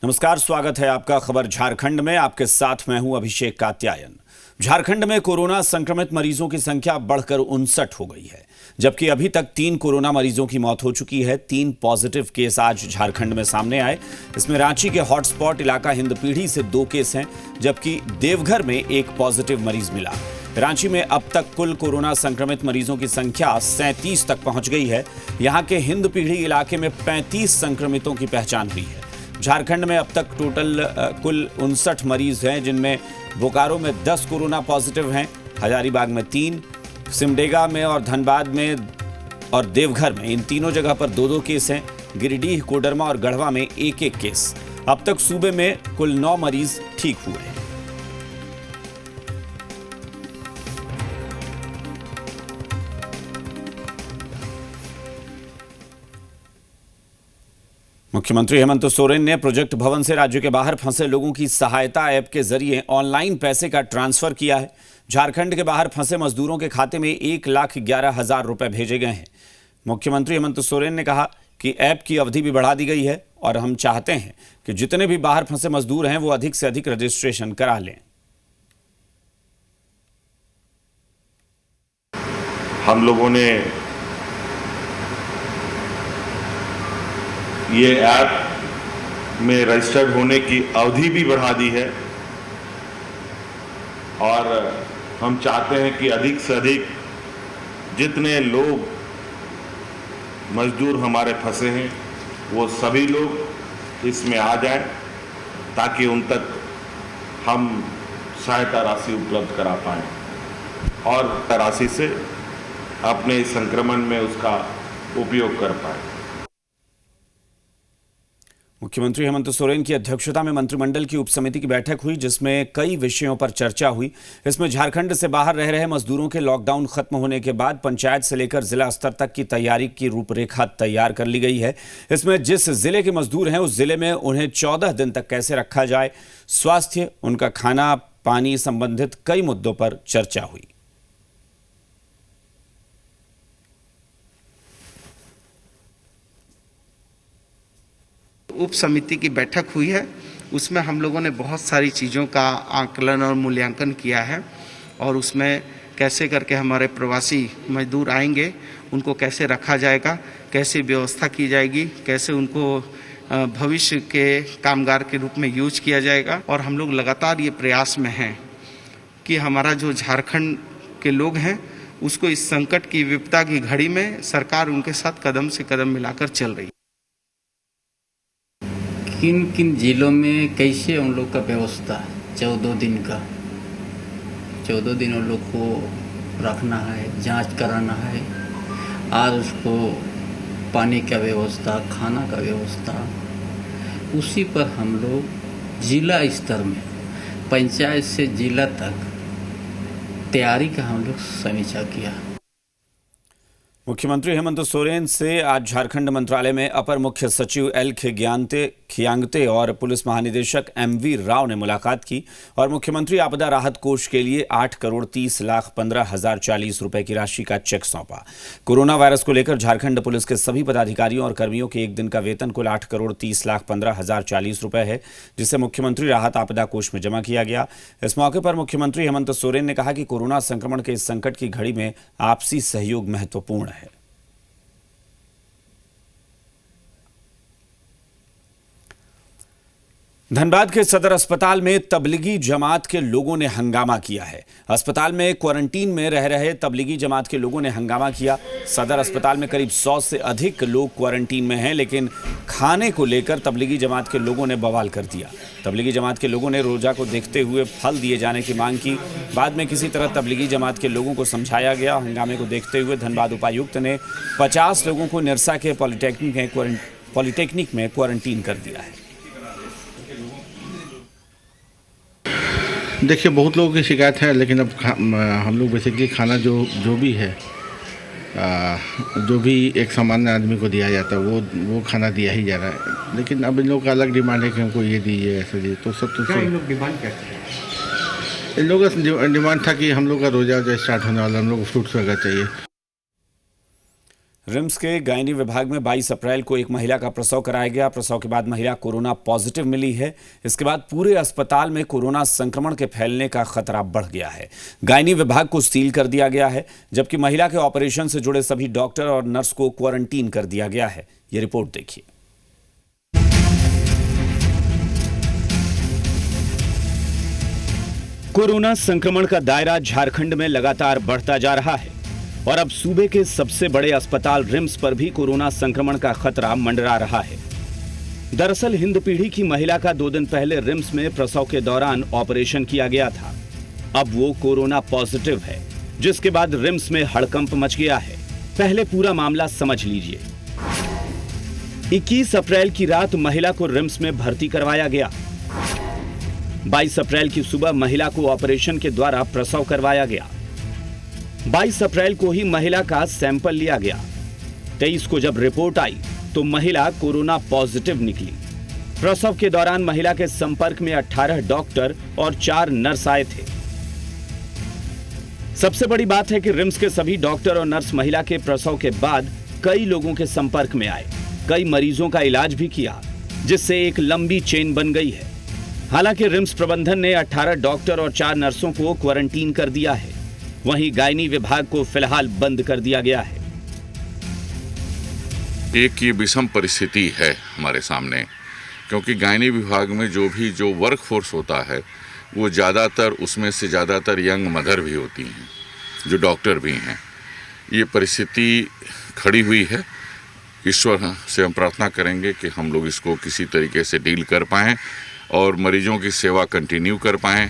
नमस्कार, स्वागत है आपका खबर झारखंड में। आपके साथ मैं हूं अभिषेक कात्यायन। झारखंड में कोरोना संक्रमित मरीजों की संख्या बढ़कर 59 हो गई है, जबकि अभी तक 3 कोरोना मरीजों की मौत हो चुकी है। 3 पॉजिटिव केस आज झारखंड में सामने आए। इसमें रांची के हॉटस्पॉट इलाका हिंदपीढ़ी से 2 केस हैं, जबकि देवघर में 1 पॉजिटिव मरीज मिला। रांची में अब तक कुल कोरोना संक्रमित मरीजों की संख्या 37 तक पहुंच गई है। यहां के हिंदपीढ़ी इलाके में 35 संक्रमितों की पहचान हुई है। झारखंड में अब तक टोटल कुल 59 मरीज हैं, जिनमें बोकारो में 10 कोरोना पॉजिटिव हैं, हजारीबाग में 3, सिमडेगा में और धनबाद में और देवघर में, इन तीनों जगह पर 2-2 केस हैं। गिरिडीह, कोडरमा और गढ़वा में 1-1 केस। अब तक सूबे में कुल 9 मरीज ठीक हुए हैं। मुख्यमंत्री हेमंत सोरेन ने प्रोजेक्ट भवन से राज्य के बाहर फंसे लोगों की सहायता ऐप के जरिए ऑनलाइन पैसे का ट्रांसफर किया है। झारखंड के बाहर फंसे मजदूरों के खाते में 1,11,000 रुपए भेजे गए हैं। मुख्यमंत्री हेमंत सोरेन ने कहा कि ऐप की अवधि भी बढ़ा दी गई है और हम चाहते हैं कि जितने भी बाहर फंसे मजदूर हैं वो अधिक से अधिक रजिस्ट्रेशन करा लें। हम लोगों ने ये ऐप में रजिस्टर्ड होने की अवधि भी बढ़ा दी है और हम चाहते हैं कि अधिक से अधिक जितने लोग मजदूर हमारे फंसे हैं वो सभी लोग इसमें आ जाएं, ताकि उन तक हम सहायता राशि उपलब्ध करा पाएं और राशि से अपने संक्रमण में उसका उपयोग कर पाएं। मुख्यमंत्री हेमंत सोरेन की अध्यक्षता में मंत्रिमंडल की उपसमिति की बैठक हुई, जिसमें कई विषयों पर चर्चा हुई। इसमें झारखंड से बाहर रह रहे मजदूरों के लॉकडाउन खत्म होने के बाद पंचायत से लेकर जिला स्तर तक की तैयारी की रूपरेखा तैयार कर ली गई है। इसमें जिस जिले के मजदूर हैं उस जिले में उन्हें 14 दिन तक कैसे रखा जाए, स्वास्थ्य, उनका खाना पानी संबंधित कई मुद्दों पर चर्चा हुई। उप समिति की बैठक हुई है, उसमें हम लोगों ने बहुत सारी चीज़ों का आकलन और मूल्यांकन किया है और उसमें कैसे करके हमारे प्रवासी मजदूर आएंगे, उनको कैसे रखा जाएगा, कैसे व्यवस्था की जाएगी, कैसे उनको भविष्य के कामगार के रूप में यूज किया जाएगा। और हम लोग लगातार ये प्रयास में हैं कि हमारा जो झारखंड के लोग हैं उसको इस संकट की विपदा की घड़ी में सरकार उनके साथ कदम से कदम मिलाकर चल रही है। किन किन जिलों में कैसे उन लोग का व्यवस्था 14 दिन का, 14 दिन उन लोग को रखना है, जांच कराना है, आज उसको पानी का व्यवस्था, खाना का व्यवस्था, उसी पर हम लोग जिला स्तर में पंचायत से जिला तक तैयारी का हम लोग समीक्षा किया। मुख्यमंत्री हेमंत सोरेन से आज झारखंड मंत्रालय में अपर मुख्य सचिव एल खियांगते और पुलिस महानिदेशक MV राव ने मुलाकात की और मुख्यमंत्री आपदा राहत कोष के लिए 8,30,15,040 रुपए की राशि का चेक सौंपा। कोरोना वायरस को लेकर झारखंड पुलिस के सभी पदाधिकारियों और कर्मियों के एक दिन का वेतन कुल 8,30,15,040 रुपए है, जिसे मुख्यमंत्री राहत आपदा कोष में जमा किया गया। इस मौके पर मुख्यमंत्री हेमंत सोरेन ने कहा कि कोरोना संक्रमण के इस संकट की घड़ी में आपसी सहयोग महत्वपूर्ण है। धनबाद के सदर अस्पताल में तबलीगी जमात के लोगों ने हंगामा किया है। अस्पताल में क्वारंटीन में रह रहे तबलीगी जमात के लोगों ने हंगामा किया। सदर अस्पताल में करीब 100 से अधिक लोग क्वारंटीन में हैं, लेकिन खाने को लेकर तबलीगी जमात के लोगों ने बवाल कर दिया। तबलीगी जमात के लोगों ने रोजा को देखते हुए फल दिए जाने की मांग की। बाद में किसी तरह तबलीगी जमात के लोगों को समझाया गया। हंगामे को देखते हुए धनबाद उपायुक्त ने 50 लोगों को निरसा के पॉलिटेक्निक में क्वारंटीन कर दिया है। देखिए, बहुत लोगों की शिकायत है, लेकिन अब हम लोग बेसिकली खाना जो भी है, जो भी एक सामान्य आदमी को दिया जाता है वो खाना दिया ही जा रहा है। लेकिन अब इन लोगों का अलग डिमांड है कि हमको ये दीजिए, ऐसा दीजिए, तो सब तो इन लोग डिमांड करते हैं। इन लोगों का डिमांड था कि हम लोग का रोजा स्टार्ट होने वाला, हम लोग को फ्रूट्स वगैरह चाहिए। रिम्स के गायनी विभाग में 22 अप्रैल को एक महिला का प्रसव कराया गया। प्रसव के बाद महिला कोरोना पॉजिटिव मिली है। इसके बाद पूरे अस्पताल में कोरोना संक्रमण के फैलने का खतरा बढ़ गया है। गायनी विभाग को सील कर दिया गया है, जबकि महिला के ऑपरेशन से जुड़े सभी डॉक्टर और नर्स को क्वारंटीन कर दिया गया है। ये रिपोर्ट देखिए। कोरोना संक्रमण का दायरा झारखंड में लगातार बढ़ता जा रहा है और अब सूबे के सबसे बड़े अस्पताल रिम्स पर भी कोरोना संक्रमण का खतरा मंडरा रहा है। दरअसल हिंदपीढ़ी की महिला का 2 दिन पहले रिम्स में प्रसव के दौरान ऑपरेशन किया गया था। अब वो कोरोना पॉजिटिव है, जिसके बाद रिम्स में हड़कंप मच गया है। पहले पूरा मामला समझ लीजिए। 21 अप्रैल की रात महिला को रिम्स में भर्ती करवाया गया। 22 अप्रैल की सुबह महिला को ऑपरेशन के द्वारा प्रसव करवाया गया। 22 अप्रैल को ही महिला का सैंपल लिया गया। 23 को जब रिपोर्ट आई तो महिला कोरोना पॉजिटिव निकली। प्रसव के दौरान महिला के संपर्क में 18 डॉक्टर और 4 नर्स आए थे। सबसे बड़ी बात है कि रिम्स के सभी डॉक्टर और नर्स महिला के प्रसव के बाद कई लोगों के संपर्क में आए, कई मरीजों का इलाज भी किया, जिससे एक लंबी चेन बन गई है। हालांकि रिम्स प्रबंधन ने 18 डॉक्टर और 4 नर्सों को क्वारंटीन कर दिया है। वहीं गायनी विभाग को फिलहाल बंद कर दिया गया है। एक ये विषम परिस्थिति है हमारे सामने, क्योंकि गायनी विभाग में जो वर्क फोर्स होता है वो ज़्यादातर, उसमें से ज़्यादातर यंग मदर भी होती हैं, जो डॉक्टर भी हैं। ये परिस्थिति खड़ी हुई है। ईश्वर से हम प्रार्थना करेंगे कि हम लोग इसको किसी तरीके से डील कर पाएँ और मरीजों की सेवा कंटिन्यू कर पाएँ।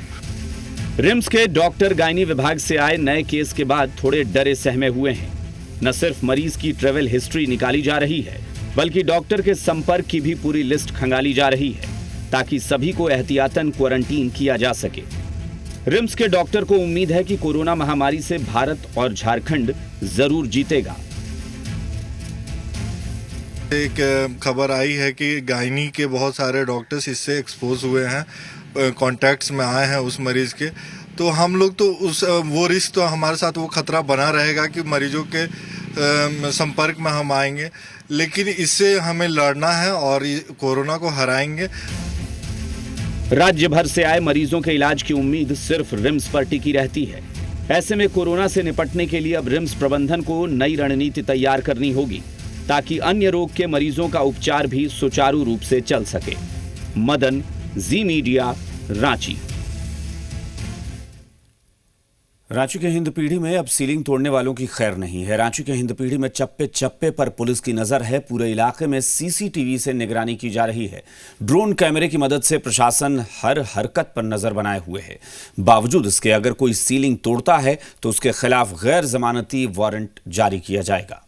रिम्स के डॉक्टर गायनी विभाग से आए नए केस के बाद थोड़े डरे सहमे हुए हैं। न सिर्फ मरीज की ट्रेवल हिस्ट्री निकाली जा रही है, बल्कि डॉक्टर के संपर्क की भी पूरी लिस्ट खंगाली जा रही है, ताकि सभी को एहतियातन क्वारंटीन किया जा सके। रिम्स के डॉक्टर को उम्मीद है कि कोरोना महामारी से भारत और झारखंड जरूर जीतेगा। एक खबर आई है कि गायनी के बहुत सारे डॉक्टर्स इससे एक्सपोज हुए हैं, कॉन्टैक्ट्स में आए हैं उस मरीज के। तो हम लोग तो वो रिस्क तो हमारे साथ वो खतरा बना रहेगा कि मरीजों के संपर्क में हम आएंगे, लेकिन इससे हमें लड़ना है और कोरोना को हराएंगे। राज्य भर से आए मरीजों के इलाज की उम्मीद सिर्फ रिम्स पर टिकी रहती है। ऐसे में कोरोना से निपटने के लिए अब रिम्स प्रबंधन को नई रणनीति तैयार करनी होगी, ताकि अन्य रोग के मरीजों का उपचार भी सुचारू रूप से चल सके। मदन, जी मीडिया, रांची। रांची के हिंदपीढ़ी में अब सीलिंग तोड़ने वालों की खैर नहीं है। रांची के हिंदपीढ़ी में चप्पे चप्पे पर पुलिस की नजर है। पूरे इलाके में सीसीटीवी से निगरानी की जा रही है। ड्रोन कैमरे की मदद से प्रशासन हर हरकत पर नजर बनाए हुए है। बावजूद इसके अगर कोई सीलिंग तोड़ता है तो उसके खिलाफ गैर जमानती वारंट जारी किया जाएगा।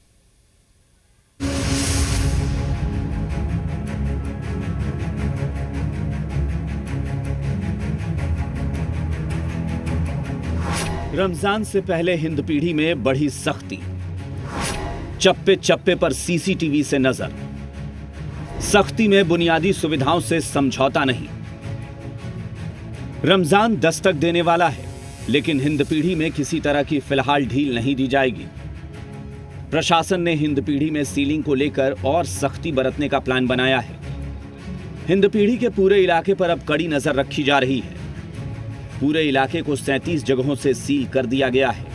रमजान से पहले हिंदपीढ़ी में बढ़ी सख्ती। चप्पे चप्पे पर सीसीटीवी से नजर। सख्ती में बुनियादी सुविधाओं से समझौता नहीं। रमजान दस्तक देने वाला है, लेकिन हिंदपीढ़ी में किसी तरह की फिलहाल ढील नहीं दी जाएगी। प्रशासन ने हिंदपीढ़ी में सीलिंग को लेकर और सख्ती बरतने का प्लान बनाया है। हिंदपीढ़ी के पूरे इलाके पर अब कड़ी नजर रखी जा रही है। पूरे इलाके को 37 जगहों से सील कर दिया गया है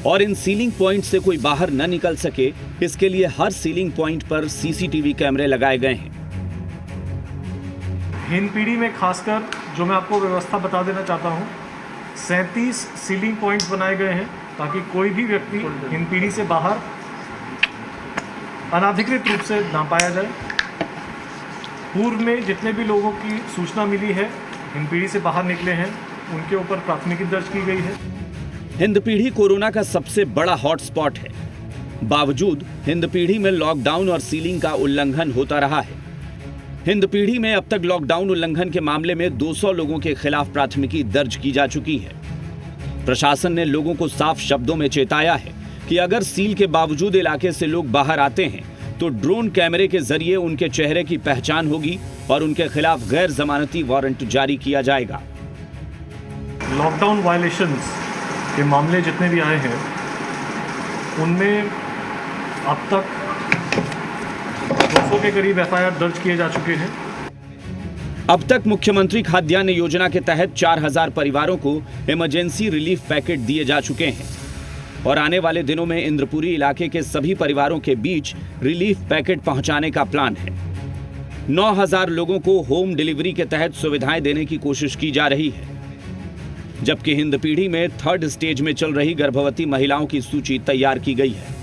और इन सीलिंग पॉइंट से कोई बाहर न निकल सके, इसके लिए हर सीलिंग पॉइंट पर सीसीटीवी कैमरे लगाए गए हैं। हिंदपीढ़ी में खासकर जो मैं आपको व्यवस्था बता देना चाहता हूं, 37 सीलिंग पॉइंट्स बनाए गए हैं ताकि कोई भी व्यक्ति हिंदपीढ़ी से बाहर अनाधिकृत रूप से ना पाया जाए। पूर्व में जितने भी लोगों की सूचना मिली है हिंदपीढ़ी से बाहर निकले हैं, उनके ऊपर प्राथमिकी दर्ज की गई है। हिंदपीढ़ी कोरोना का सबसे बड़ा हॉटस्पॉट है। बावजूद हिंदपीढ़ी में लॉकडाउन और सीलिंग का उल्लंघन होता रहा है। हिंदपीढ़ी में अब तक लॉकडाउन उल्लंघन के मामले में 200 लोगों के खिलाफ प्राथमिकी दर्ज की जा चुकी है। प्रशासन ने लोगों को साफ शब्दों में चेताया है कि अगर सील के बावजूद इलाके से लोग बाहर आते हैं तो ड्रोन कैमरे के जरिए उनके चेहरे की पहचान होगी और उनके खिलाफ गैर जमानती वारंट जारी किया जाएगा। लॉकडाउन वायलेशंस के मामले जितने भी आए हैं उनमें अब तक 200 के करीब FIR दर्ज किए जा चुके हैं। अब तक मुख्यमंत्री खाद्यान्न योजना के तहत 4000 परिवारों को इमरजेंसी रिलीफ पैकेट दिए जा चुके हैं और आने वाले दिनों में इंद्रपुरी इलाके के सभी परिवारों के बीच रिलीफ पैकेट पहुंचाने का प्लान है। 9000 लोगों को होम डिलीवरी के तहत सुविधाएं देने की कोशिश की जा रही है, जबकि हिंदपीढ़ी में 3rd स्टेज में चल रही गर्भवती महिलाओं की सूची तैयार की गई है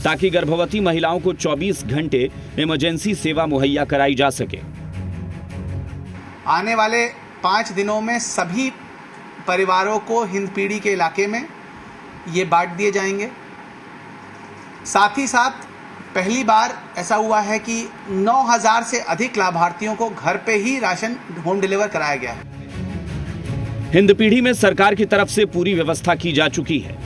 ताकि गर्भवती महिलाओं को 24 घंटे इमरजेंसी सेवा मुहैया कराई जा सके। आने वाले 5 दिनों में सभी परिवारों को हिंदपीढ़ी के इलाके में ये बांट दिए जाएंगे। साथ ही साथ पहली बार ऐसा हुआ है कि 9000 से अधिक लाभार्थियों को घर पे ही राशन होम डिलीवर कराया गया है। हिंदपीढ़ी में सरकार की तरफ से पूरी व्यवस्था की जा चुकी है।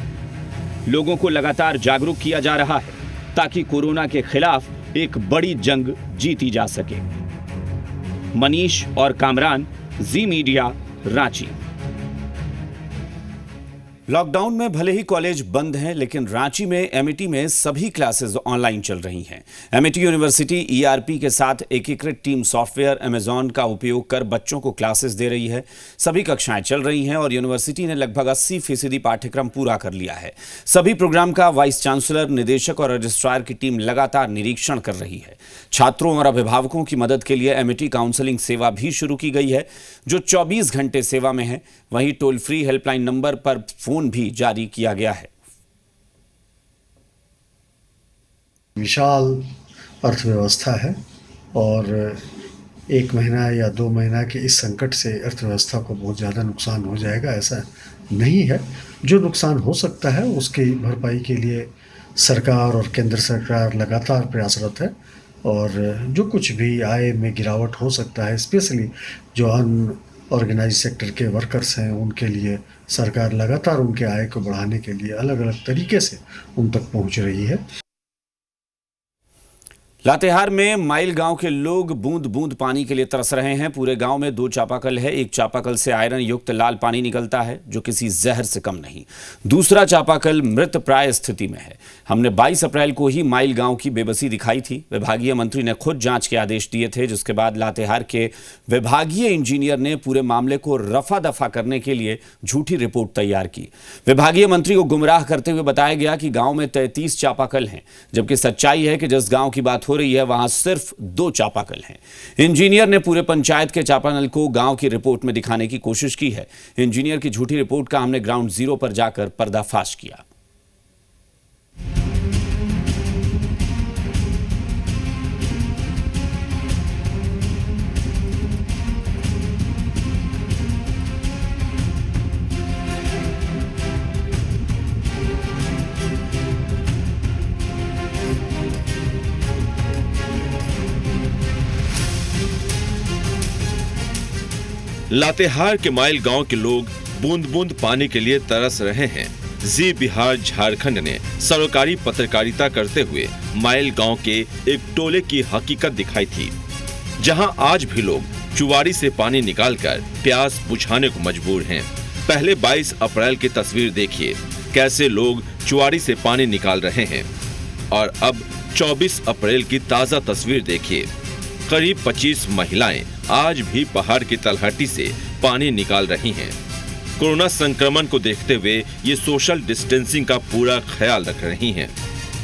लोगों को लगातार जागरूक किया जा रहा है ताकि कोरोना के खिलाफ एक बड़ी जंग जीती जा सके। मनीष और कामरान, जी मीडिया, रांची। लॉकडाउन में भले ही कॉलेज बंद हैं, लेकिन रांची में एमईटी में सभी क्लासेस ऑनलाइन चल रही हैं। एमईटी यूनिवर्सिटी ईआरपी के साथ एकीकृत टीम सॉफ्टवेयर अमेजॉन का उपयोग कर बच्चों को क्लासेस दे रही है। सभी कक्षाएं चल रही हैं और यूनिवर्सिटी ने लगभग 80% पाठ्यक्रम पूरा कर लिया है। सभी प्रोग्राम का वाइस चांसलर, निदेशक और रजिस्ट्रार की टीम लगातार निरीक्षण कर रही है। छात्रों और अभिभावकों की मदद के लिए एमईटी काउंसलिंग सेवा भी शुरू की गई है, जो 24 घंटे सेवा में है। वहीं टोल फ्री हेल्पलाइन नंबर पर फोन भी जारी किया गया है। विशाल अर्थव्यवस्था है और 1 महीना या 2 महीना के इस संकट से अर्थव्यवस्था को बहुत ज़्यादा नुकसान हो जाएगा, ऐसा नहीं है। जो नुकसान हो सकता है उसकी भरपाई के लिए सरकार और केंद्र सरकार लगातार प्रयासरत है और जो कुछ भी आय में गिरावट हो सकता है, स्पेशली जो अनऑर्गेनाइज सेक्टर के वर्कर्स हैं, उनके लिए सरकार लगातार उनके आय को बढ़ाने के लिए अलग अलग तरीके से उन तक पहुंच रही है। लातेहार में माइल गांव के लोग बूंद बूंद पानी के लिए तरस रहे हैं। पूरे गांव में 2 चापाकल है। एक चापाकल से आयरन युक्त लाल पानी निकलता है, जो किसी जहर से कम नहीं। दूसरा चापाकल मृत प्राय स्थिति में है। हमने 22 अप्रैल को ही माइल गांव की बेबसी दिखाई थी। विभागीय मंत्री ने खुद जांच के आदेश दिए थे, जिसके बाद लातेहार के विभागीय इंजीनियर ने पूरे मामले को रफा दफा करने के लिए झूठी रिपोर्ट तैयार की। विभागीय मंत्री को गुमराह करते हुए बताया गया कि गांव में 33 चापाकल हैं, जबकि सच्चाई है कि जिस गांव की बात हो रही है वहां सिर्फ 2 चापाकल हैं। इंजीनियर ने पूरे पंचायत के चापानल को गांव की रिपोर्ट में दिखाने की कोशिश की है। इंजीनियर की झूठी रिपोर्ट का हमने ग्राउंड जीरो पर जाकर पर्दाफाश किया। लातेहार के माइल गांव के लोग बूंद बूंद पानी के लिए तरस रहे हैं। जी बिहार झारखंड ने सरोकारी पत्रकारिता करते हुए माइल गांव के एक टोले की हकीकत दिखाई थी, जहां आज भी लोग चुवाड़ी से पानी निकालकर प्यास बुझाने को मजबूर हैं। पहले 22 अप्रैल की तस्वीर देखिए, कैसे लोग चुवाड़ी से पानी निकाल रहे हैं, और अब 24 अप्रैल की ताजा तस्वीर देखिए। करीब 25 महिलाएं आज भी पहाड़ की तलहटी से पानी निकाल रही हैं। कोरोना संक्रमण को देखते हुए ये सोशल डिस्टेंसिंग का पूरा ख्याल रख रही हैं।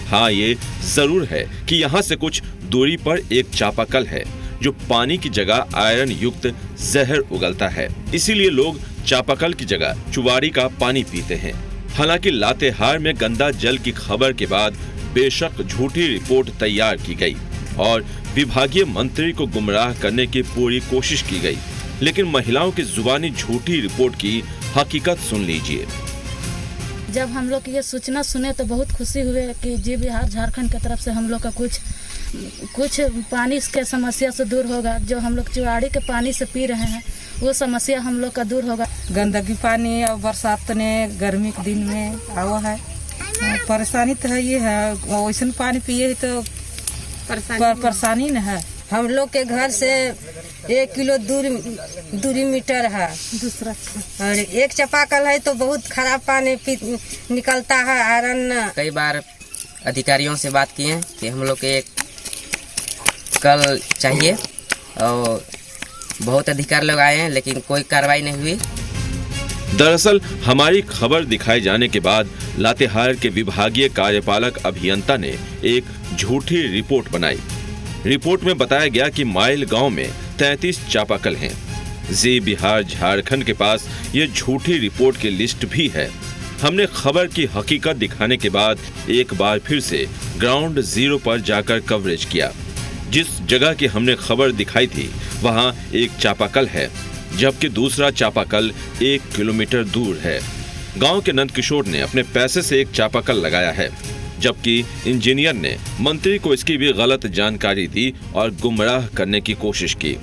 हाँ, ये जरूर है कि यहाँ से कुछ दूरी पर एक चापाकल है, जो पानी की जगह आयरन युक्त जहर उगलता है। इसीलिए लोग चापाकल की जगह चुवाड़ी का पानी पीते हैं। हालांकि लातेहार में गंदा जल की खबर के बाद बेशक झूठी रिपोर्ट तैयार की गई और विभागीय मंत्री को गुमराह करने की पूरी कोशिश की गई, लेकिन महिलाओं की जुबानी झूठी रिपोर्ट की हकीकत सुन लीजिए। जब हम लोग ये सूचना सुने तो बहुत खुशी हुए कि जी बिहार झारखंड की तरफ से हम लोग का कुछ पानी के समस्या से दूर होगा। जो हम लोग चुवाड़ी के पानी से पी रहे हैं वो समस्या हम लोग का दूर होगा। गंदगी पानी और बरसात ने गर्मी के दिन में आवा है, परेशानी तो है, ये है वैसे पानी पिए तो परेशानी न है। हम लोग के घर से 1 किलो दूरी मीटर है दूसरा, और एक चापाकल है तो बहुत खराब पानी निकलता है। आयरन कई बार अधिकारियों से बात किए हैं कि हम लोग के कल चाहिए, और बहुत अधिकारी लोग आए हैं लेकिन कोई कार्रवाई नहीं हुई। दरअसल हमारी खबर दिखाए जाने के बाद लातेहार के विभागीय कार्यपालक अभियंता ने एक झूठी रिपोर्ट बनाई। रिपोर्ट में बताया गया कि माइल गांव में 33 चापाकल हैं। जी बिहार झारखंड के पास ये झूठी रिपोर्ट की लिस्ट भी है। हमने खबर की हकीकत दिखाने के बाद एक बार फिर से ग्राउंड जीरो पर जाकर कवरेज किया। जिस जगह की हमने खबर दिखाई थी वहां एक चापाकल है, जबकि दूसरा चापाकल 1 किलोमीटर दूर है। गांव के नंदकिशोर ने अपने पैसे से एक चापाकल लगाया है, जबकि इंजीनियर ने मंत्री को इसकी भी गलत जानकारी दी और गुमराह करने की कोशिश की।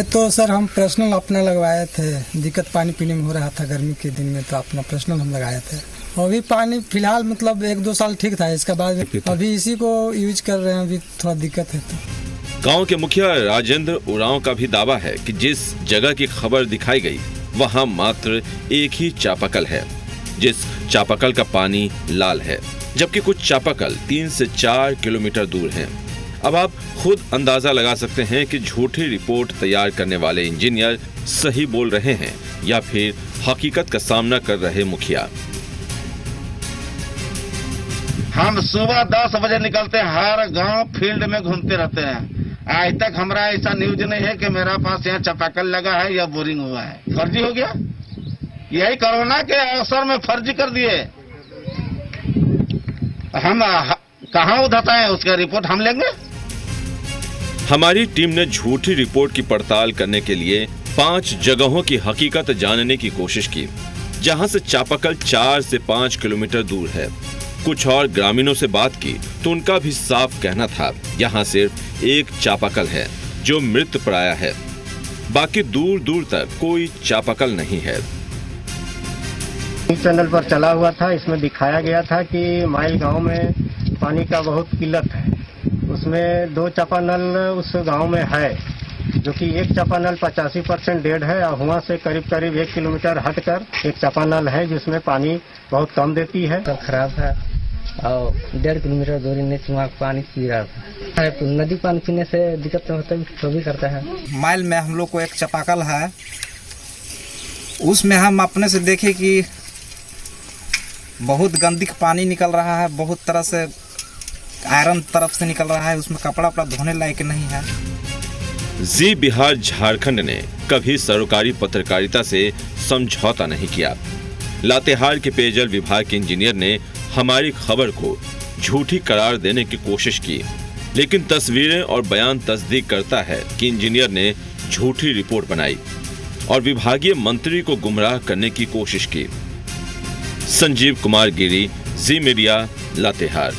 तो सर हम पर्सनल अपना लगवाए थे, दिक्कत पानी पीने में हो रहा था गर्मी के दिन में, तो अपना पर्सनल हम लगाए थे। अभी पानी फिलहाल मतलब 1-2 साल ठीक था, इसके बाद अभी इसी को यूज कर रहे हैं, अभी थोड़ा दिक्कत है। तो गांव के मुखिया राजेंद्र उरांव का भी दावा है कि जिस जगह की खबर दिखाई गई वहां मात्र एक ही चापाकल है, जिस चापाकल का पानी लाल है, जबकि कुछ चापाकल 3 से 4 किलोमीटर दूर हैं। अब आप खुद अंदाजा लगा सकते हैं कि झूठी रिपोर्ट तैयार करने वाले इंजीनियर सही बोल रहे हैं या फिर हकीकत का सामना कर रहे मुखिया। हम सुबह 10 बजे निकलते हैं, हर गांव फील्ड में घूमते रहते हैं। आज तक हमारा ऐसा न्यूज नहीं है कि मेरा पास यहाँ चापाकल लगा है या बोरिंग हुआ है। फर्जी हो गया, यही कोरोना के अवसर में फर्जी कर दिए। हम कहाँ उठाता है उसका रिपोर्ट हम लेंगे। हमारी टीम ने झूठी रिपोर्ट की पड़ताल करने के लिए 5 जगहों की हकीकत जानने की कोशिश की, जहां से चापाकल 4 से 5 किलोमीटर दूर है। कुछ और ग्रामीणों से बात की तो उनका भी साफ कहना था यहाँ सिर्फ एक चापाकल है जो मृत प्राय है, बाकी दूर दूर तक कोई चापाकल नहीं है। चैनल पर चला हुआ था, इसमें दिखाया गया था कि माइल गांव में पानी का बहुत किल्लत है। उसमें 2 चापानल उस गांव में है, जो कि एक चापानल 85% डेड है, और वहाँ से करीब करीब 1 किलोमीटर हटकर एक चापानल है जिसमें पानी बहुत कम देती है। खराब है और 1.5 किलोमीटर दूरी में वहाँ पानी पी रहा था। तो नदी पानी पीने से दिक्कत होता है, तो भी करता है। माइल में हम लोग को एक चापाकल है, उसमें हम अपने से देखे कि बहुत गंदी पानी निकल रहा है, बहुत तरह से आयरन तरफ से निकल रहा है, उसमें कपड़ा वपड़ा धोने लायक नहीं है। जी बिहार झारखंड ने कभी सरकारी पत्रकारिता से समझौता नहीं किया। लातेहार के पेयजल विभाग के इंजीनियर ने हमारी खबर को झूठी करार देने की कोशिश की, लेकिन तस्वीरें और बयान तस्दीक करता है कि इंजीनियर ने झूठी रिपोर्ट बनाई और विभागीय मंत्री को गुमराह करने की कोशिश की। संजीव कुमार गिरी, जी मीडिया, लातेहार।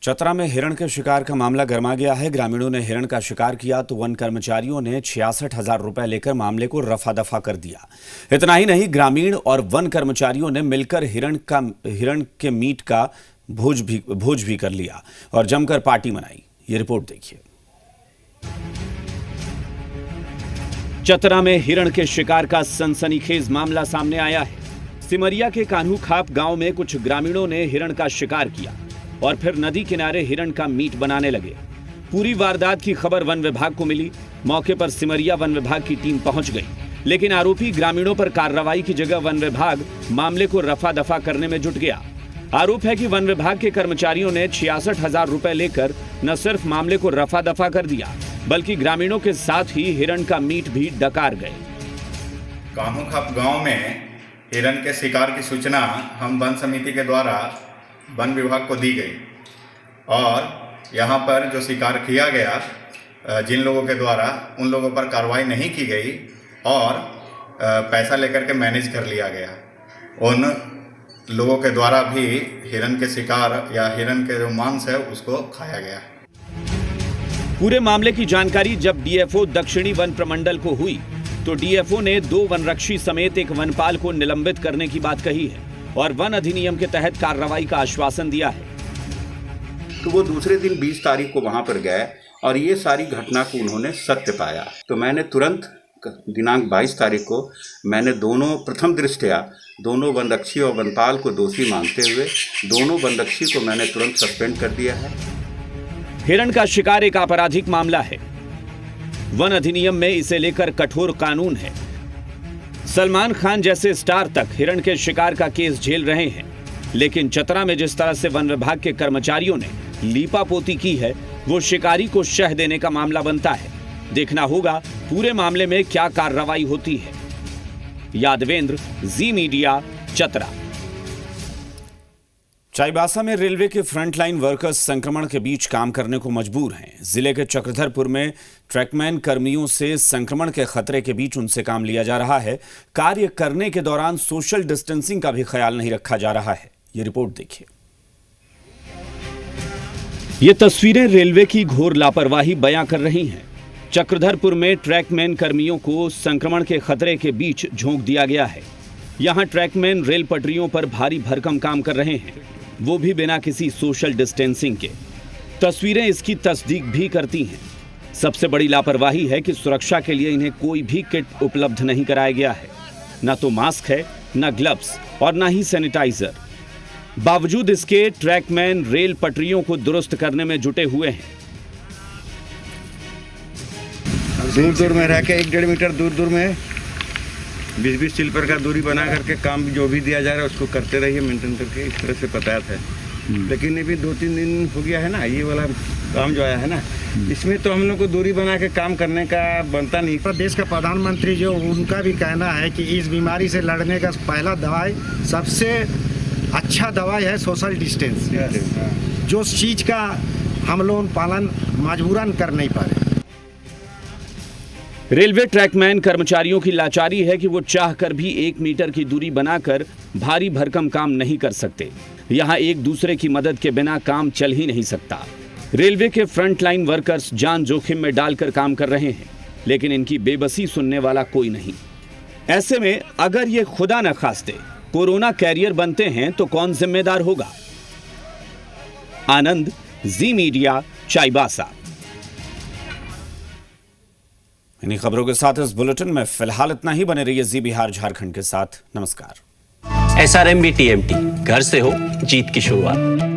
चतरा में हिरण के शिकार का मामला गर्मा गया है। ग्रामीणों ने हिरण का शिकार किया तो वन कर्मचारियों ने 66,000 रुपए लेकर मामले को रफा दफा कर दिया। इतना ही नहीं, ग्रामीण और वन कर्मचारियों ने मिलकर हिरण के मीट का भोज भी कर लिया और जमकर पार्टी मनाई। ये रिपोर्ट देखिए। चतरा में हिरण के शिकार का सनसनीखेज मामला सामने आया है। सिमरिया के कान्हू खाप गांव में कुछ ग्रामीणों ने हिरण का शिकार किया और फिर नदी किनारे हिरण का मीट बनाने लगे। पूरी वारदात की खबर वन विभाग को मिली। मौके पर सिमरिया वन विभाग की टीम पहुंच गई, लेकिन आरोपी ग्रामीणों पर कार्रवाई की जगह वन विभाग मामले को रफा दफा करने में जुट गया। आरोप है कि वन विभाग के कर्मचारियों ने 66,000 रुपए लेकर न सिर्फ मामले को रफा दफा कर दिया, बल्कि ग्रामीणों के साथ ही हिरण का मीट भी डकार गए। कान्हू खाप गाँव में हिरण के शिकार की सूचना हम वन समिति के द्वारा वन विभाग को दी गई और यहाँ पर जो शिकार किया गया जिन लोगों के द्वारा, उन लोगों पर कार्रवाई नहीं की गई और पैसा लेकर के मैनेज कर लिया गया। उन लोगों के द्वारा भी हिरण के शिकार या हिरण के जो मांस है उसको खाया गया। पूरे मामले की जानकारी जब डीएफओ दक्षिणी वन प्रमंडल को हुई तो डीएफओ ने 2 वनरक्षी समेत एक वनपाल को निलंबित करने की बात कही है और वन अधिनियम के तहत कार्रवाई का आश्वासन दिया है। तो वो दूसरे दिन 20 तारीख को वहां पर गए और ये सारी घटना को उन्होंने सत्य पाया। तो मैंने तुरंत दिनांक 22 तारीख को मैंने प्रथम दृष्टया दोनों वनरक्षी और वनपाल को दोषी मानते हुए दोनों वनरक्षी को मैंने तुरंत सस्पेंड कर दिया है। हिरण का शिकार एक आपराधिक मामला है। वन अधिनियम में इसे लेकर कठोर कानून है। सलमान खान जैसे स्टार तक हिरण के शिकार का केस झेल रहे हैं, लेकिन चतरा में जिस तरह से वन विभाग के कर्मचारियों ने लीपापोती की है, वो शिकारी को शह देने का मामला बनता है। देखना होगा पूरे मामले में क्या कार्रवाई होती है। यादवेंद्र, जी मीडिया, चतरा। चाईबासा में रेलवे के फ्रंटलाइन वर्कर्स संक्रमण के बीच काम करने को मजबूर हैं। जिले के चक्रधरपुर में ट्रैकमैन कर्मियों से संक्रमण के खतरे के बीच उनसे काम लिया जा रहा है। कार्य करने के दौरान सोशल डिस्टेंसिंग का भी ख्याल नहीं रखा जा रहा है। ये रिपोर्ट देखिए। ये तस्वीरें रेलवे की घोर लापरवाही बयां कर रही हैं। चक्रधरपुर में ट्रैकमैन कर्मियों को संक्रमण के खतरे के बीच झोंक दिया गया है। यहां ट्रैकमैन रेल पटरियों पर भारी भरकम काम कर रहे हैं, वो भी बिना किसी सोशल डिस्टेंसिंग के। तस्वीरें इसकी तस्दीक भी करती हैं। सबसे बड़ी लापरवाही है कि सुरक्षा के लिए इन्हें कोई भी किट उपलब्ध नहीं कराया गया है। न तो मास्क है, न ग्लव्स और न ही सैनिटाइजर। बावजूद इसके ट्रैकमैन रेल पटरियों को दुरुस्त करने में जुटे हुए हैं। दूर दूर में रह के 1-1.5 मीटर दूर में 20-20 स्लीपर का दूरी बना करके काम जो भी दिया जा रहा है उसको करते रहिए, मेंटेन करके। इस तरह से बताया था, लेकिन ये भी 2-3 दिन हो गया है ना, ये वाला काम जो आया है ना, इसमें तो हम लोग को दूरी बना के काम करने का बनता नहीं। देश का प्रधानमंत्री जो उनका भी कहना है कि इस बीमारी से लड़ने का पहला दवाई, सबसे अच्छा दवाई है सोशल डिस्टेंस, जो चीज़ का हम लोग पालन मजबूरन कर नहीं पा रहे। रेलवे ट्रैकमैन कर्मचारियों की लाचारी है कि वो चाहकर भी 1 मीटर की दूरी बनाकर भारी भरकम काम नहीं कर सकते। यहाँ एक दूसरे की मदद के बिना काम चल ही नहीं सकता। रेलवे के फ्रंटलाइन वर्कर्स जान जोखिम में डालकर काम कर रहे हैं, लेकिन इनकी बेबसी सुनने वाला कोई नहीं। ऐसे में अगर ये खुदा न खास्ते कोरोना कैरियर बनते हैं तो कौन जिम्मेदार होगा? आनंद, जी मीडिया, चाईबासा। इन्हीं खबरों के साथ इस बुलेटिन में फिलहाल इतना ही। बने रहिए जी बिहार झारखंड के साथ। नमस्कार। SRMB TMT, घर से हो जीत की शुरुआत।